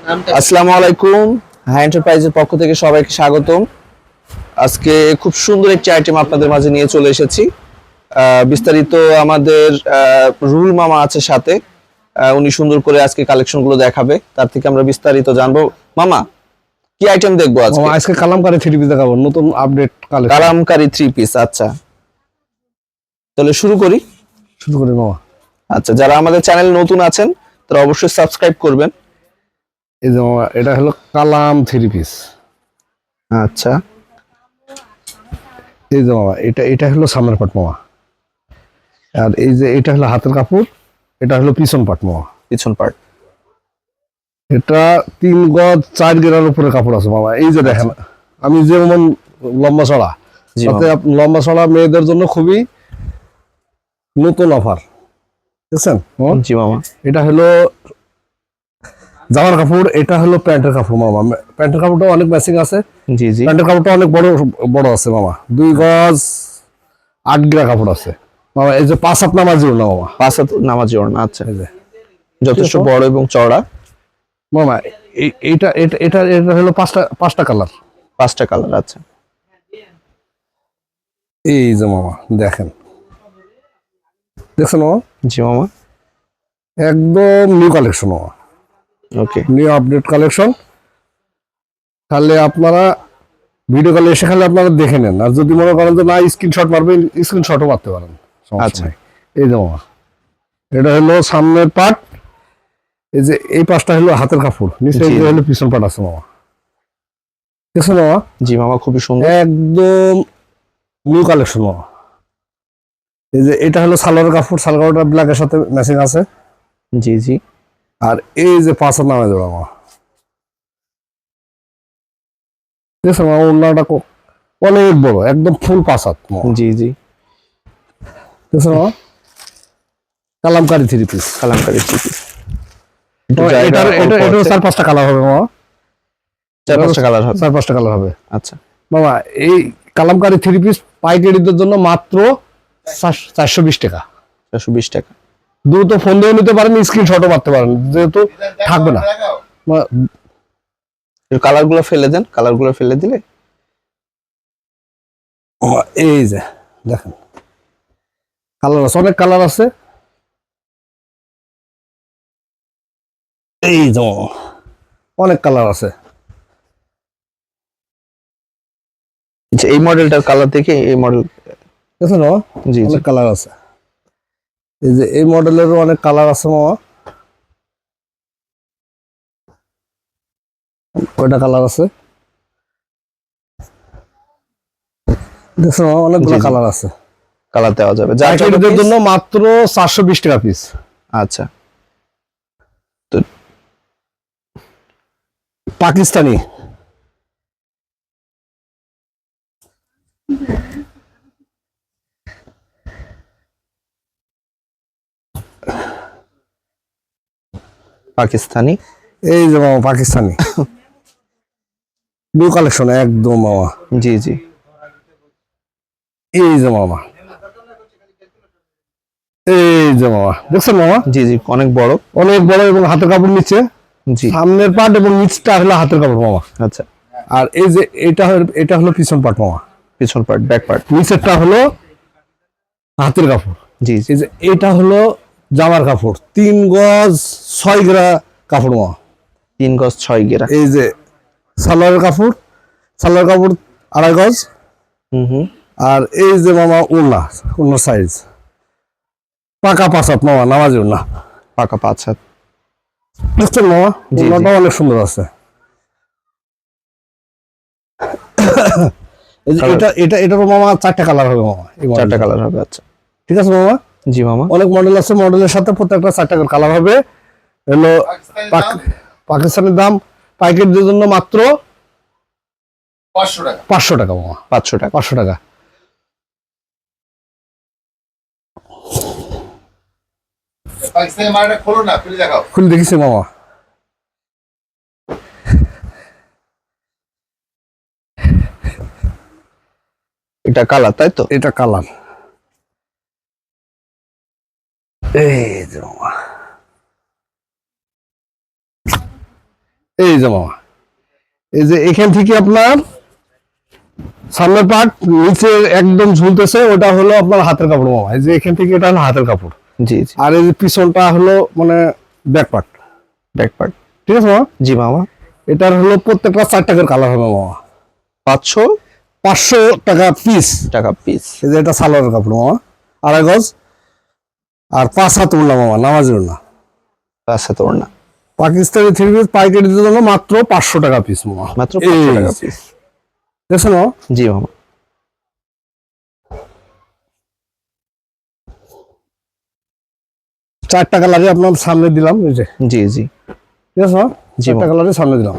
আসসালামু আলাইকুম। হ্যাঁ এন্টারপ্রাইজের পক্ষ থেকে সবাইকে স্বাগতম। আজকে খুব সুন্দর একটি আইটেম আপনাদের মাঝে নিয়ে চলে এসেছি। বিস্তারিত আমাদের রুল মামা আছে সাথে। উনি সুন্দর করে আজকে কালেকশনগুলো দেখাবে, তার থেকে আমরা বিস্তারিত জানবো। মামা, কি আইটেম দেখবো আজকে? আজকে কালামকারী থ্রি পিস দেখাবো, নতুন update collection. Kalamkari three piece, আচ্ছা তাহলে শুরু করি। মামা। আচ্ছা, যারা আমাদের চ্যানেল নতুন আছেন তারা অবশ্যই সাবস্ক্রাইব করবেন। এই যে মামা, এটা হলো কালাম থ্রি পিস। আচ্ছা, এই যে মামা, এটা হলো সামনের পাট মামা, আর এই যে এটা হলো হাতের কাপড়, এটা হলো পিছন পাট মামা। পিছন পার্ট। এটা 3 গজ 4 গেরার উপরে কাপড় আছে মামা। এই যে দেখেন, আমি যেমন লম্বা ছড়া, তাতে লম্বা ছড়া মেয়েদের জন্য খুবই নতুন অফার, বুঝছেন? জি মামা। এটা হলো জামার কাপড়, এটা হলো প্যান্টের কাপড় মামা। প্যান্টের কাপড়টা অনেক ম্যাচিং আছে। জি জি। প্যান্টের কাপড়টা অনেক বড় বড় আছে মামা, 2 গজ 8 গিরা কাপড় আছে মামা। এই যে 5 হাত নামাজি ওড়না মামা, 5 হাত নামাজি ওড়না। আচ্ছা, এই যে যথেষ্ট বড় এবং চওড়া মামা। এইটা এটা এটা এটা হলো পাঁচটা কালার। 5টা কালার। আচ্ছা, এই যে মামা দেখেন, দেখছেন মামা? জি মামা। একদম নিউ কালেকশন মামা, ওকে। New update collection. তাহলে আপনারা ভিডিও কলে এসে খালি আপনারা দেখে নেন, আর যদি মনে করেন যে না স্ক্রিনশট মারবেন, স্ক্রিনশটও মারতে পারেন, সমস্যা আচ্ছা। নাই। এই যে মামা, এটা হলো সামনের পাট, এই যে এই পাশটা হলো হাতের কাপড়, নিচে জি। হলো পিছন পাট আছে মামা। দেখছেন মামা? জি মামা, খুবই সুন্দর। একদম নিউ কালেকশন মামা। এই যে এটা হলো সালোয়ারের কাপড়, সালোয়ারটা ব্ল্যাকের সাথে ম্যাচিং আছে। জি জি। আর এই যে পাঁচের নামে জোড়া মামা, দেখছেন মামা? ওড়নাটা অনেক বড়, একদম ফুল পাঁচ হাত মামা। জি জি। দেখছেন মামা? Kalamkari three piece. Kalamkari three piece. এটার 4-5টা কালার হবে মামা। 4-5টা কালার হবে। 4-5টা কালার হবে আচ্ছা মামা। এই কালামকারী থ্রি পিস পাইকারিদের জন্য মাত্র 420 টাকা। 420 টাকা। দ্রুত ফোন দিয়ে নিতে পারেন, স্ক্রিনশটও মারতে পারেন, যেহেতু থাকবে না। কালারগুলো ফেলে দেন, কালারগুলো ফেলে দিলে। এই যে দেখেন, কালার আছে, অনেক কালার আছে। এই যে অনেক কালার আছে। আচ্ছা, এই মডেলটার কালার দেখে এই মডেল। দেখেন মামা, জি জি। অনেক কালার আছে। এই যে এই মডেলেরও অনেক কালার আছে মামা। কয়টা কালার আছে দেখছেন মামা? অনেকগুলো জি, জি। কালার আছে। কালার দেওয়া যাবে যা পাইকারিদের জন্য মাত্র 420 টাকা পিস। আচ্ছা, তো পাকিস্তানি, পাকিস্তানি। এই যে মামা পাকিস্তানি নিউ কালেকশন একদম মামা। জি জি। এই যে মামা, এই যে মামা, দেখছেন মামা? জি জি, অনেক বড়। অনেক বড়, এবং হাতের কাপড় নিচে, জি। সামনের পাট এবং নিচটা হলো হাতের কাপড় মামা। আচ্ছা, আর এই যে এটা হলো পিছন পাট মামা। পিছন পার্ট, ব্যাক পার্ট। নিচেরটা হলো হাতের কাপড়। জি জি। এই যে এটা হলো জামার কাপড়, 3 গজ 6 গেরা কাপড় মামা। 3 গজ 6 গেরা। এই যে সালোয়ারের কাপড়, সালোয়ার কাপড় 2.5 গজ। হুম হুম। আর এই যে মামা ওড়নার সাইজ পাকা 5 হাত মামা, নামাজি ওড়না। পাকা 5 হাত। দেখছেন মামা? জি, জি। ওড়নাটা অনেক সুন্দর আছে। এই যে এটারও মামা 4টা কালার হবে মামা। 4টা কালার হবে। আচ্ছা, ঠিক আছে মামা? জি মামা। অনেক মডেল আছে, মডেলের সাথে প্রত্যেকটা 4টা কালার হবে। হলো পাকিস্তানের দাম পাইকারিদের জন্য মাত্র 500 টাকা। 500 টাকা মামা, 500 টাকা। 500 টাকা। খুলে দেখিস মামা। এটা কালার, তাই তো? এটা কালার। এই যে মামা, এই যে মামা, এই যে এখান থেকে আপনার সামনের পার্ট নিচে একদম ঝুলতেছে, ওটা হলো আপনার হাতের কাপড় মামা। এই যে এখান থেকে এটা হলো হাতের কাপড়। জি জি। আর এই যে পিছনটা হলো মানে ব্যাক পার্ট। Back part. ঠিক আছে মামা? জি মামা। এটার হলো প্রত্যেকটা 4 টাকার কালার হবে মামা। 500 টাকা পিস। টাকা পিস। এই যে এটা সালোয়ারের কাপড় মামা, 2.5 গজ। আর 5 হাত ওড়না মামা, নামাজি ওড়না। 5 হাত ওড়না। পাকিস্তানি 3 পিস পাইকারির জন্য মাত্র 500 টাকা পিস মামা। মাত্র 500 টাকা পিস। দেখছেন মামা? জি মামা। 4 টাকা লাগে আপনার সামনে দিলাম, এই যে। জি জি। ঠিক আছে মামা? জি 4 টাকা লাগে সামনে দিলাম।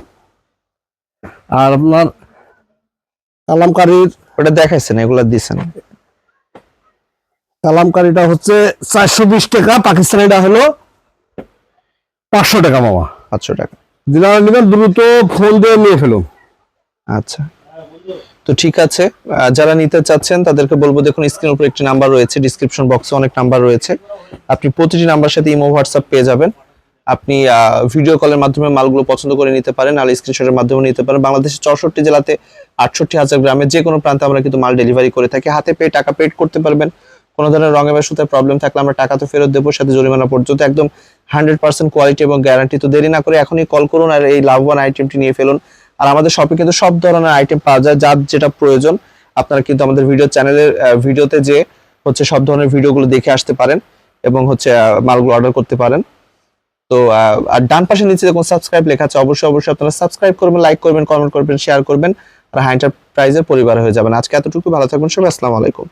আর আপনার কালামকারীর, ওটা দেখাইছেন, এগুলা দিছেন। কালামকারীটা হচ্ছে 420 টাকা, পাকিস্তানিটা হলো 500 টাকা মামা। 500 টাকা। দিলাম নেবেন, দ্রুত ফোন দিয়ে নিয়ে ফেলুন। আচ্ছা, তো ঠিক আছে। যারা নিতে চাচ্ছেন তাদেরকে বলবো, দেখুন স্ক্রিনের উপর একটি নাম্বার রয়েছে, ডিসক্রিপশন বক্সে অনেক নাম্বার রয়েছে। আপনি প্রতিটি নাম্বার সাথে ইমো হোয়াটসঅ্যাপ পেয়ে যাবেন। আপনি ভিডিও কলের মাধ্যমে মালগুলো পছন্দ করে নিতে পারেন, আর স্ক্রিনশটের মাধ্যমে নিতে পারেন। বাংলাদেশের 64 জেলাতে 68,000 গ্রামে যে কোনো প্রান্তে আমরা কিন্তু মাল ডেলিভারি করে থাকি। হাতে পেয়ে টাকা পেড করতে পারবেন। কোনো ধরনের রঙে বা সুতার প্রবলেম থাকলে আমরা টাকা তো ফেরত দেবো, সাথে জরিমানা পর্যন্ত। একদম 100% কোয়ালিটি এবং গ্যারান্টি। তো দেরি না করে এখনই কল করুন আর এই লাভবান আইটেমটি নিয়ে ফেলুন। আর আমাদের শপে কিন্তু সব ধরনের আইটেম পাওয়া যায়, যার যেটা প্রয়োজন আপনারা কিন্তু আমাদের ভিডিও চ্যানেলের ভিডিওতে যে হচ্ছে সব ধরনের ভিডিওগুলো দেখে আসতে পারেন এবং হচ্ছে মালগুলো অর্ডার করতে পারেন। তো আর ডান পাশে নিচে দেখুন সাবস্ক্রাইব লেখা আছে, অবশ্যই আপনারা সাবস্ক্রাইব করবেন, লাইক করবেন, কমেন্ট করবেন, শেয়ার করবেন, আর হাই এন্টারপ্রাইজের পরিবার হয়ে যাবেন। আজকে এতটুকু, ভালো থাকবেন সবাই, আসসালামু আলাইকুম।